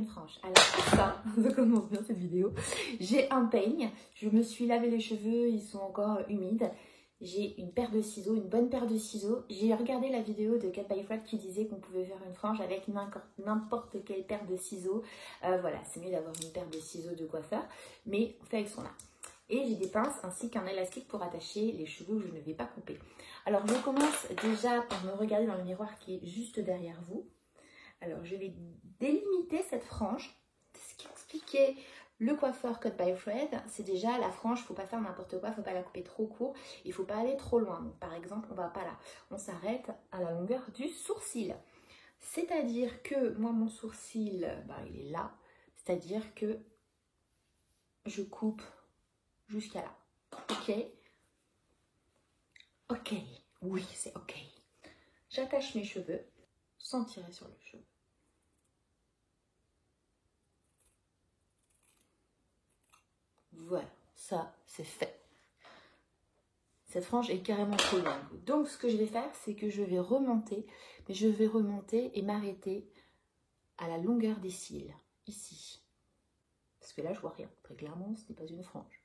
une frange. Alors ça commence bien cette vidéo. J'ai un peigne, je me suis lavé les cheveux, ils sont encore humides. J'ai une paire de ciseaux, une bonne paire de ciseaux. J'ai regardé la vidéo de Cut by Fred qui disait qu'on pouvait faire une frange avec n'importe quelle paire de ciseaux. Voilà, c'est mieux d'avoir une paire de ciseaux de coiffeur, mais on fait avec son art. Et j'ai des pinces ainsi qu'un élastique pour attacher les cheveux où je ne vais pas couper. Alors je commence déjà par me regarder dans le miroir qui est juste derrière vous. Alors je vais délimiter cette frange. Ce qui expliquait le coiffeur Cut by Fred, c'est déjà la frange, il ne faut pas faire n'importe quoi, il ne faut pas la couper trop court, il ne faut pas aller trop loin. Donc, par exemple, on ne va pas là, on s'arrête à la longueur du sourcil. C'est-à-dire que moi, mon sourcil, il est là, c'est-à-dire que je coupe jusqu'à là. Ok? Ok, oui, c'est ok. J'attache mes cheveux sans tirer sur le cheveu. Voilà, ça c'est fait. Cette frange est carrément trop longue. Donc ce que je vais faire, c'est que je vais remonter, mais je vais remonter et m'arrêter à la longueur des cils, ici. Parce que là, je vois rien. Très clairement, ce n'est pas une frange.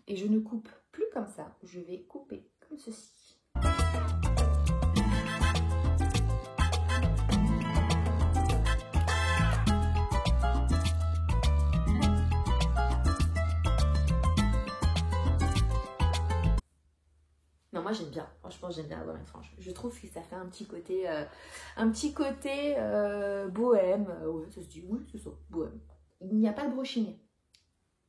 Et je ne coupe plus comme ça, je vais couper comme ceci. Non, moi j'aime bien, franchement j'aime bien avoir une frange. Je trouve que ça fait un petit côté bohème. Ouais, ça se dit, oui, c'est ça, bohème. Il n'y a pas de brushing.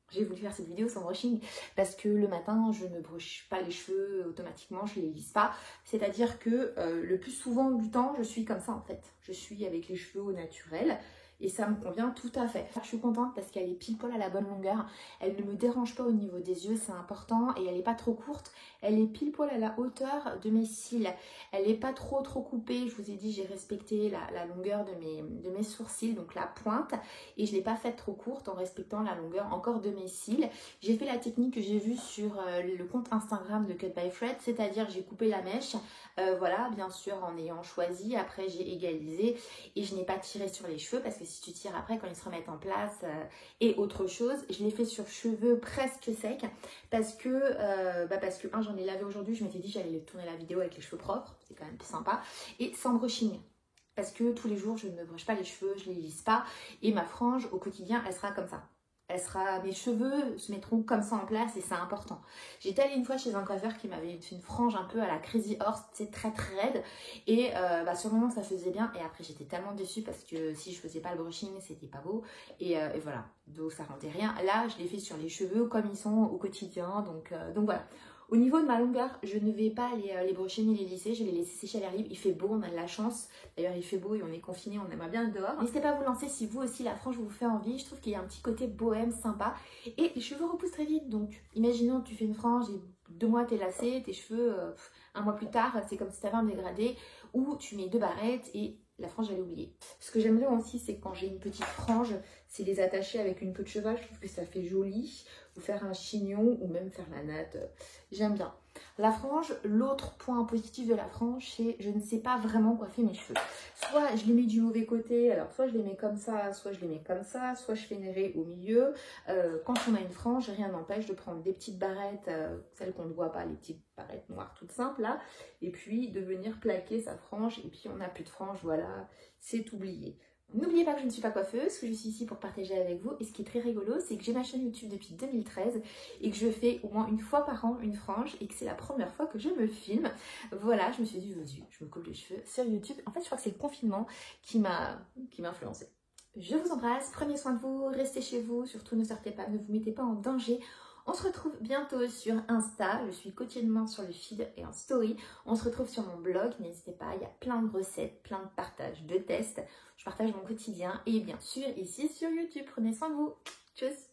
J'ai voulu faire cette vidéo sans brushing parce que le matin, je ne brush pas les cheveux automatiquement, je ne les lisse pas. C'est-à-dire que le plus souvent du temps, je suis comme ça en fait. Je suis avec les cheveux au naturel. Et ça me convient tout à fait. Je suis contente parce qu'elle est pile poil à la bonne longueur. Elle ne me dérange pas au niveau des yeux, c'est important. Et elle n'est pas trop courte. Elle est pile poil à la hauteur de mes cils. Elle n'est pas trop coupée. Je vous ai dit, j'ai respecté la longueur de mes sourcils, donc la pointe. Et je ne l'ai pas faite trop courte en respectant la longueur encore de mes cils. J'ai fait la technique que j'ai vue sur le compte Instagram de Cut by Fred. C'est-à-dire j'ai coupé la mèche. Voilà, bien sûr en ayant choisi. Après j'ai égalisé. Et je n'ai pas tiré sur les cheveux parce que si tu tires après quand ils se remettent en place et autre chose, je l'ai fait sur cheveux presque secs parce que j'en ai lavé aujourd'hui, je m'étais dit j'allais tourner la vidéo avec les cheveux propres, c'est quand même plus sympa, et sans brushing parce que tous les jours je ne brush pas les cheveux, je ne les lisse pas et ma frange au quotidien elle sera comme ça. Mes cheveux se mettront comme ça en place et c'est important. J'étais allée une fois chez un coiffeur qui m'avait fait une frange un peu à la Crazy Horse, c'est très raide. Et sur le moment ça faisait bien et après j'étais tellement déçue parce que si je faisais pas le brushing c'était pas beau. Et voilà, donc ça rendait rien. Là je l'ai fait sur les cheveux comme ils sont au quotidien, donc voilà. Au niveau de ma longueur, je ne vais pas les brusher ni les lisser, je vais les laisser sécher à l'air libre. Il fait beau, on a de la chance. D'ailleurs, il fait beau et on est confiné, on aimerait bien être dehors. N'hésitez pas à vous lancer si vous aussi la frange vous fait envie. Je trouve qu'il y a un petit côté bohème sympa. Et les cheveux repoussent très vite. Donc, imaginons que tu fais une frange et 2 mois t'es lassé, tes cheveux, un mois plus tard, c'est comme si tu avais un dégradé. Ou tu mets 2 barrettes et la frange, elle est oubliée. Ce que j'aime bien aussi, c'est quand j'ai une petite frange, c'est les attacher avec une queue de cheval. Je trouve que ça fait joli. Ou faire un chignon ou même faire la natte. J'aime bien. La frange, l'autre point positif de la frange, c'est je ne sais pas vraiment coiffer mes cheveux. Soit je les mets du mauvais côté, alors soit je les mets comme ça, soit je les mets comme ça, soit je fais une raie au milieu. Quand on a une frange, rien n'empêche de prendre des petites barrettes, celles qu'on ne voit pas, les petites barrettes noires toutes simples là, et puis de venir plaquer sa frange, et puis on n'a plus de frange, voilà, c'est oublié. N'oubliez pas que je ne suis pas coiffeuse, que je suis ici pour partager avec vous. Et ce qui est très rigolo, c'est que j'ai ma chaîne YouTube depuis 2013 et que je fais au moins une fois par an une frange et que c'est la première fois que je me filme. Voilà, je me suis dit, vas-y, je me coupe les cheveux sur YouTube. En fait, je crois que c'est le confinement qui m'a influencée. Je vous embrasse, prenez soin de vous, restez chez vous, surtout ne sortez pas, ne vous mettez pas en danger. On se retrouve bientôt sur Insta, je suis quotidiennement sur le feed et en story. On se retrouve sur mon blog, n'hésitez pas, il y a plein de recettes, plein de partages, de tests. Je partage mon quotidien et bien sûr ici sur YouTube. Prenez soin de vous. Tchuss!